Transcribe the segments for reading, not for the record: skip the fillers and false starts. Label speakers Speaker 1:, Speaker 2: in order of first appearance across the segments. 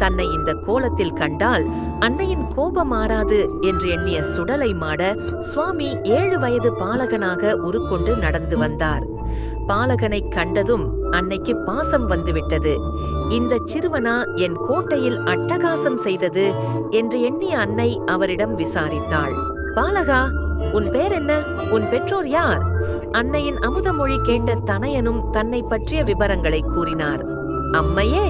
Speaker 1: தன்னை இந்த கோலத்தில் கண்டால் அன்னையின் கோபம் மாறாது என்று எண்ணிய சுடலை மாட சுவாமி 7 வயது பாலகனாக உருக்கொண்டு நடந்து வந்தார். பாலகனை கண்டதும் அன்னைக்கு பாசம் வந்துவிட்டது. இந்த சிறுவனா என் கோட்டையில் அட்டகாசம் செய்தது என்று எண்ணிய அன்னை அவரிடம் விசாரித்தாள். பாலகா, உன் பேர் என்ன? உன் பெற்றோர் யார்? அன்னையின் அமுதமொழி கேட்ட தனையனும் தன்னை பற்றிய விபரங்களை கூறினார். அம்மையே,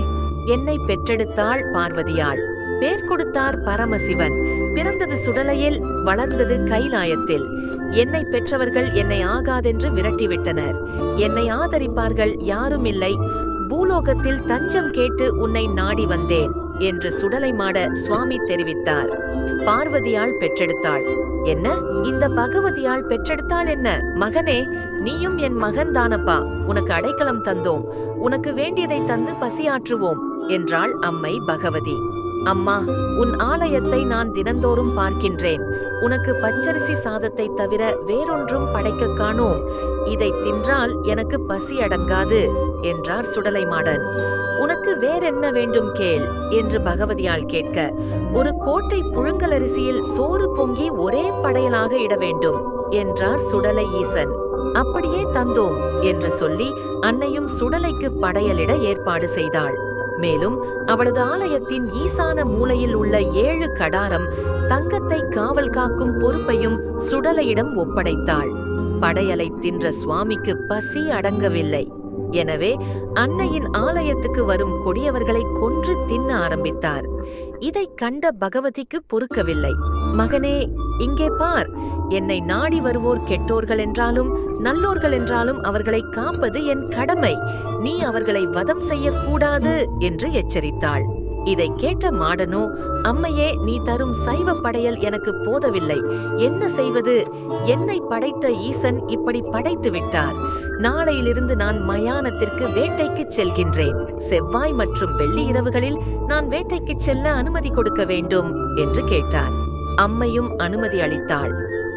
Speaker 1: என்னை பெற்றெடுத்தாள் பார்வதியாள். பேர் கொடுத்தார் பரமசிவன். பிறந்தது சுடலையில், வளர்ந்தது கைலாயத்தில். என்னை பெற்றவர்கள் என்னை ஆகாதென்று விரட்டிவிட்டனர். என்னை ஆதரிப்பார்கள் யாரும் இல்லை. பூலோகத்தில் தஞ்சம் கேட்டு உன்னை நாடி வந்தேன் என்று சுடலை மாட சுவாமி தெரிவித்தார். பார்வதியாள் பெற்றெடுத்தாள். என்ன, இந்த பகவதியாள் பெற்றெடுத்தாள் என்ன? மகனே, நீயும் என் மகன் தானப்பா. உனக்கு அடைக்கலம் தந்தோம். உனக்கு வேண்டியதை தந்து பசியாற்றுவோம் என்றாள் அம்மை பகவதி. அம்மா, உன் ஆலயத்தை நான் தினந்தோறும் பார்க்கின்றேன். உனக்கு பச்சரிசி சாதத்தை தவிர வேறொன்றும் படைக்க காணோம். இதை தின்றால் எனக்கு பசி அடங்காது என்றார் சுடலைமாடன். உனக்கு வேறென்ன வேண்டும் கேள் என்று பகவதியால் கேட்க, ஒரு கோட்டை புழுங்கலரிசியில் சோறு பொங்கி ஒரே படையலாக இட வேண்டும் என்றார் சுடலை ஈசன். அப்படியே தந்தோம் என்று சொல்லி அன்னையும் சுடலைக்கு படையலிட ஏற்பாடு செய்தாள். மேலும் அவளது ஆலயத்தின் ஈசான மூலையில் உள்ள 7 கடாரம் தங்கத்தை காவல் காக்கும் பொறுப்பையும் சுடலையிடம் ஒப்படைத்தாள். படையலை தின்ற சுவாமிக்கு பசி அடங்கவில்லை. எனவே அன்னையின் ஆலயத்துக்கு வரும் கொடியவர்களை கொன்று தின்ன ஆரம்பித்தார். இதை கண்ட பகவதிக்கு பொறுக்கவில்லை. மகனே, இங்கே பார். என்னை நாடி வருவோர் கெட்டோர்கள் என்றாலும் நல்லோர்கள் என்றாலும் அவர்களை காப்பது என் கடமை. நீ அவர்களை வதம் செய்யக்கூடாது என்று எச்சரித்தாள். இதை கேட்ட மாடனோ, அம்மையே, நீ தரும் சைவ படையல் எனக்கு போதவில்லை. என்ன செய்வது? என்னை படைத்த ஈசன் இப்படி படைத்து விட்டார். நாளையிலிருந்து நான் மயானத்திற்கு வேட்டைக்குச் செல்கின்றேன். செவ்வாய் மற்றும் வெள்ளி இரவுகளில் நான் வேட்டைக்குச் செல்ல அனுமதி கொடுக்க வேண்டும் என்று கேட்டார். அம்மையும் அனுமதி அளித்தாள்.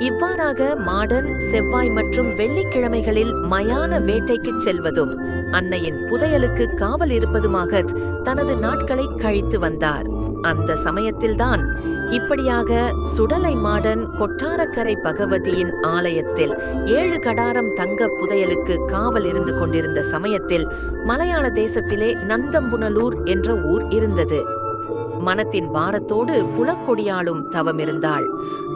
Speaker 1: இவ்வாறாக மாடன் செவ்வாய் மற்றும் வெள்ளிக்கிழமைகளில் மயான வேட்டைக்குச் செல்வதும் அன்னையின் புதையலுக்கு காவல் இருப்பதுமாக தனது நாட்களை கழித்து வந்தார். அந்த சமயத்தில்தான் இப்படியாக சுடலை மாடன் கொட்டாரக்கரை பகவதியின் ஆலயத்தில் 7 கடாரம் தங்க புதையலுக்கு காவல் இருந்து கொண்டிருந்த சமயத்தில் மலையாள தேசத்திலே நந்தம்புனலூர் என்ற ஊர் இருந்தது. மனத்தின் பாரத்தோடு புலக்கொடியாளும் தவமிருந்தாள்.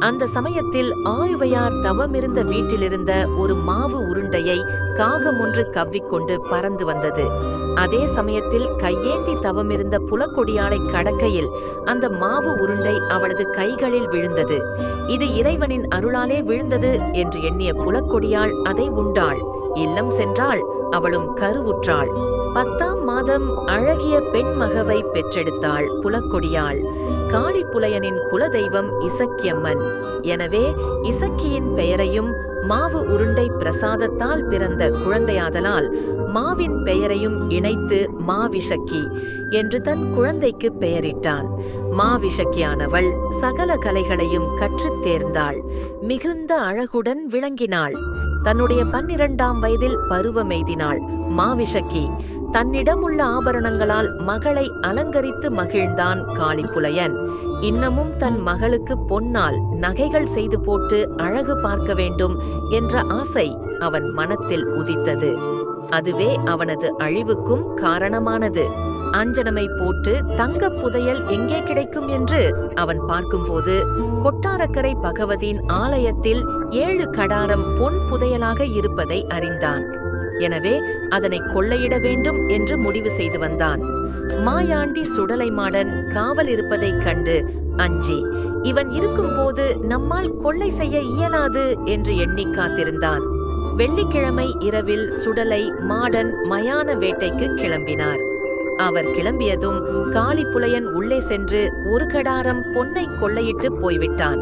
Speaker 1: அந்த சமயத்தில் ஆயுவையார் தவமிருந்த வீட்டிலிருந்த ஒரு மாவு உருண்டையை காகம் ஒன்று கவ்விக்கொண்டு பறந்து வந்தது. அதே சமயத்தில் கையேந்தி தவமிருந்த புலக்கொடியாளை கடக்கையில் அந்த மாவு உருண்டை அவளது கைகளில் விழுந்தது. இது இறைவனின் அருளாலே விழுந்தது என்று எண்ணிய புலக்கொடியாள் அதை உண்டாள். இல்லம் சென்றாள். அவளும் கருவுற்றாள். 10ஆம் மாதம் அழகிய பெண் மகவை பெற்றெடுத்தாள் புலக்கொடியாள். காளிப்புலையனின் குலதெய்வம் இசக்கியம்மன். எனவே இசக்கியின் பெயரையும் மாவு உருண்டை பிரசாதத்தால் பிறந்த குழந்தையாதலால் மாவின் பெயரையும் இணைத்து மாவிசக்கி என்று தன் குழந்தைக்கு பெயரிட்டான். மாவிசக்கியானவள் சகல கலைகளையும் கற்றுத் தேர்ந்தாள். மிகுந்த அழகுடன் விளங்கினாள். தன்னுடைய 12ஆம் வயதில் பருவமெய்தினாள். மாவிசக்கி தன்னிடமுள்ள ஆபரணங்களால் மகளை அலங்கரித்து மகிழ்ந்தான் காளிப்புலையன். இன்னமும் தன் மகளுக்கு பொன்னால் நகைகள் செய்து போட்டு அழகு பார்க்க வேண்டும் என்ற ஆசை அவன் மனத்தில் உதித்தது. அதுவே அவனது அழிவுக்கும் காரணமானது. அஞ்சனமை போட்டு தங்க புதையல் எங்கே கிடைக்கும் என்று அவன் பார்க்கும்போது கொட்டாரக்கரை பகவதியின் ஆலயத்தில் 7 கடாரம் பொன் புதையலாக இருப்பதை அறிந்தான். எனவே அதனை கொள்ளையிட வேண்டும் என்று முடிவு செய்து வந்தான். மாயாண்டி சுடலைமாடன் காவல் இருப்பதைக் கண்டு அஞ்சி, இவன் இருக்கும்போது நம்மால் கொள்ளை செய்ய இயலாது என்று எண்ணி காத்திருந்தான். வெள்ளிக்கிழமை இரவில் சுடலை மாடன் மயான வேட்டைக்கு கிளம்பினார். அவர் கிளம்பியதும் காளிப்புலையன் உள்ளே சென்று 1 கடாரம் பொன்னை கொள்ளையிட்டு போய்விட்டான்.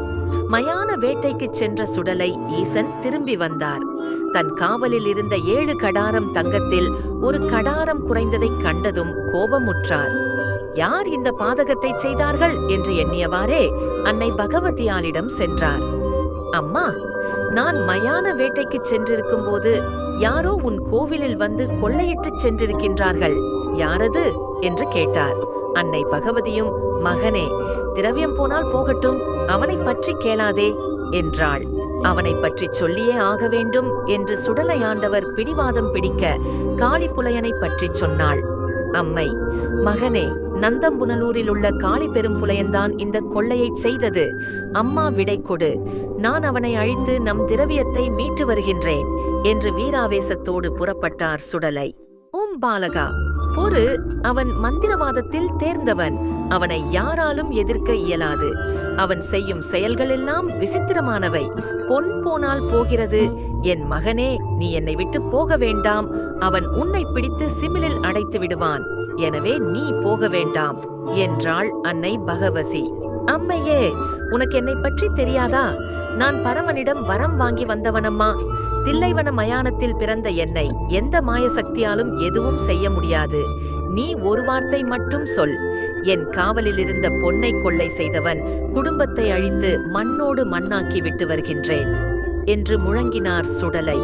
Speaker 1: மயான வேட்டைக்குச் சென்ற சுடலை ஈசன் திரும்பி வந்தார். தன் காவலில் இருந்த 7 கடாரம் தங்கத்தில் 1 கடாரம் குறைந்ததைக் கண்டதும் கோபமுற்றார். யார் இந்த பாதகத்தை செய்தார்கள் என்று எண்ணியவாறே அன்னை பகவதியாளிடம் சென்றார். அம்மா, நான் மயான வேட்டைக்குச் சென்றிருக்கும் போது யாரோ உன் கோவிலில் வந்து கொள்ளையிட்டுச் சென்றிருக்கின்றார்கள். யாரது என்று கேட்டார். அன்னை பகவதியும், மகனே, திரவியம் போனால் போகட்டும், அவனை பற்றி கேளாதே என்றாள். அவனை பற்றி சொல்லியே ஆக வேண்டும் என்று சுடலை ஆண்டவர் பிடிவாதம் பிடிக்க காளிப்புலையனை பற்றி சொன்னாள். அம்மை, மகனே, நந்தம்புனலூரில் உள்ள காளி பெரும்புலையன்தான் இந்த கொள்ளையைச் செய்தது. அம்மா விடை கொடு, நான் அவனை அழித்து நம் திரவியத்தை மீட்டு வருகின்றேன் என்று வீராவேசத்தோடு புறப்பட்டார் சுடலை. ஓம் பாலகா, பொறு, அவன் மந்திரவாதத்தில் தேர்ந்தவன். அவனை யாராலும் எதிர்க்க இயலாது. அவன் செய்யும் செயல்களெல்லாம் விசித்திரமானவை. பொன் போனால் போகிறது. என் மகனே, நீ என்னை விட்டு போக வேண்டாம். அவன் உன்னை பிடித்து சிமிலில் அடைத்து விடுவான். எனவே நீ போக வேண்டாம் என்றாள் அன்னை பகவதி. அம்மையே, உனக்கு என்னை பற்றி தெரியாதா? நான் பரமனிடம் வரம் வாங்கி வந்தவனம்மா. தில்லைவன மயானத்தில் பிறந்த என்னை எந்த மாய சக்தியாலும் எதுவும் செய்ய முடியாது. நீ ஒரு வார்த்தை மட்டும் சொல். என் காவலில் இருந்த பொன்னை கொள்ளை செய்தவன் குடும்பத்தை அழித்து மண்ணோடு மண்ணாக்கி விட்டு வருகின்றேன் என்று முழங்கினார் சுடலை.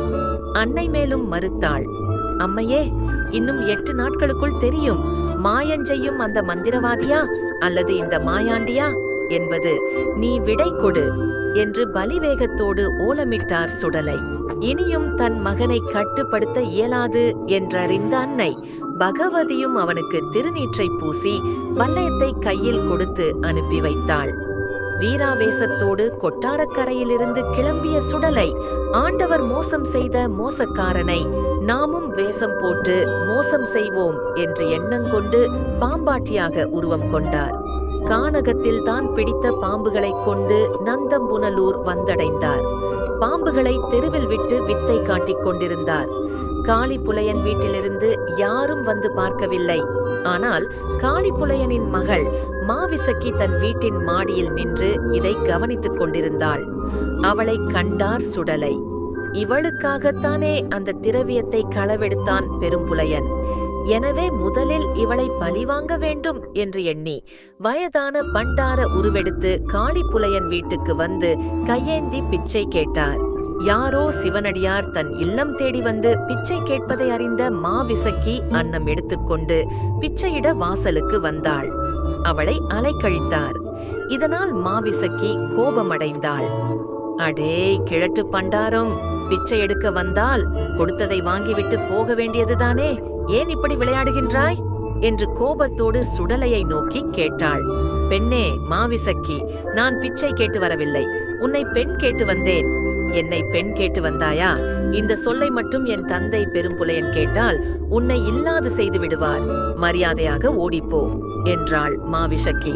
Speaker 1: அன்னை மேலும் மறுத்தாள். அம்மையே, இன்னும் 8 நாட்களுக்குள் தெரியும். மாயஞ்செய்யும் அந்த மந்திரவாதியா அல்லது இந்த மாயாண்டியா என்பது. நீ விடை கொடு என்று பலிவேகத்தோடு ஓலமிட்டார் சுடலை. இனியும் தன் மகனை கட்டுப்படுத்த இயலாது என்றறிந்த அன்னை பகவதியும் அவனுக்கு திருநீற்றை பூசி வல்லயத்தை கையில் கொடுத்து அனுப்பி வைத்தாள். வீராவேசத்தோடு கொட்டாரக்கரையிலிருந்து கிளம்பிய சுடலை ஆண்டவர் மோசம் செய்த மோசக்காரனை நாமும் வேஷம் போட்டு மோசம் செய்வோம் என்று எண்ணங்கொண்டு பாம்பாட்டியாக உருவம் கொண்டார். கானகத்தில் தான் பிடித்த பாம்புகளைக் கொண்டு நந்தம்புனலூர் வந்தடைந்தார். பாம்புகளை தெருவில் விட்டு வித்தை காட்டிக் கொண்டிருந்தார். காளிப்புலையன் வீட்டிலிருந்து யாரும் வந்து பார்க்கவில்லை. ஆனால் காளிப்புலையனின் மகள் மாவிசக்கி தன் வீட்டின் மாடியில் நின்று இதை கவனித்துக் கொண்டிருந்தாள். அவளை கண்டார் சுடலை. இவளுக்காகத்தானே அந்த திரவியத்தை களவெடுத்தான் பெரும்புலையன். எனவே முதலில் இவளை பழிவாங்க வேண்டும் என்று எண்ணி வயதான பண்டார உருவெடுத்து காளிப்புலையன் வீட்டுக்கு வந்து கையேந்தி பிச்சை கேட்டார். யாரோ சிவனடியார் தன் இல்லம் தேடி வந்து பிச்சை கேட்பதை அறிந்த மாவிசக்கி அன்னம் எடுத்துக்கொண்டு பிச்சையிட வாசலுக்கு வந்தாள். அவளை அலைக்கழித்தார். இதனால் மாவிசக்கி கோபமடைந்தாள். அடே கிழட்டு பண்டாரம், பிச்சை எடுக்க வந்தால் கொடுத்ததை வாங்கிவிட்டு போக வேண்டியதுதானே, ஏன் இப்படி விளையாடுகின்றாய் என்று கோபத்தோடு சுடலையை நோக்கி கேட்டாள். பெண்ணே மாவிசக்கி, நான் பிச்சை கேட்டு வரவில்லை, உன்னை பெண் கேட்டு வந்தேன். என்னை பெண் கேட்டு வந்தாயா? இந்த சொல்லை மட்டும் என் தந்தை பெரும்புலையன் கேட்டால் உன்னை இல்லாது செய்து விடுவார். மரியாதையாக ஓடிப்போ என்றாள் மாவிசக்கி.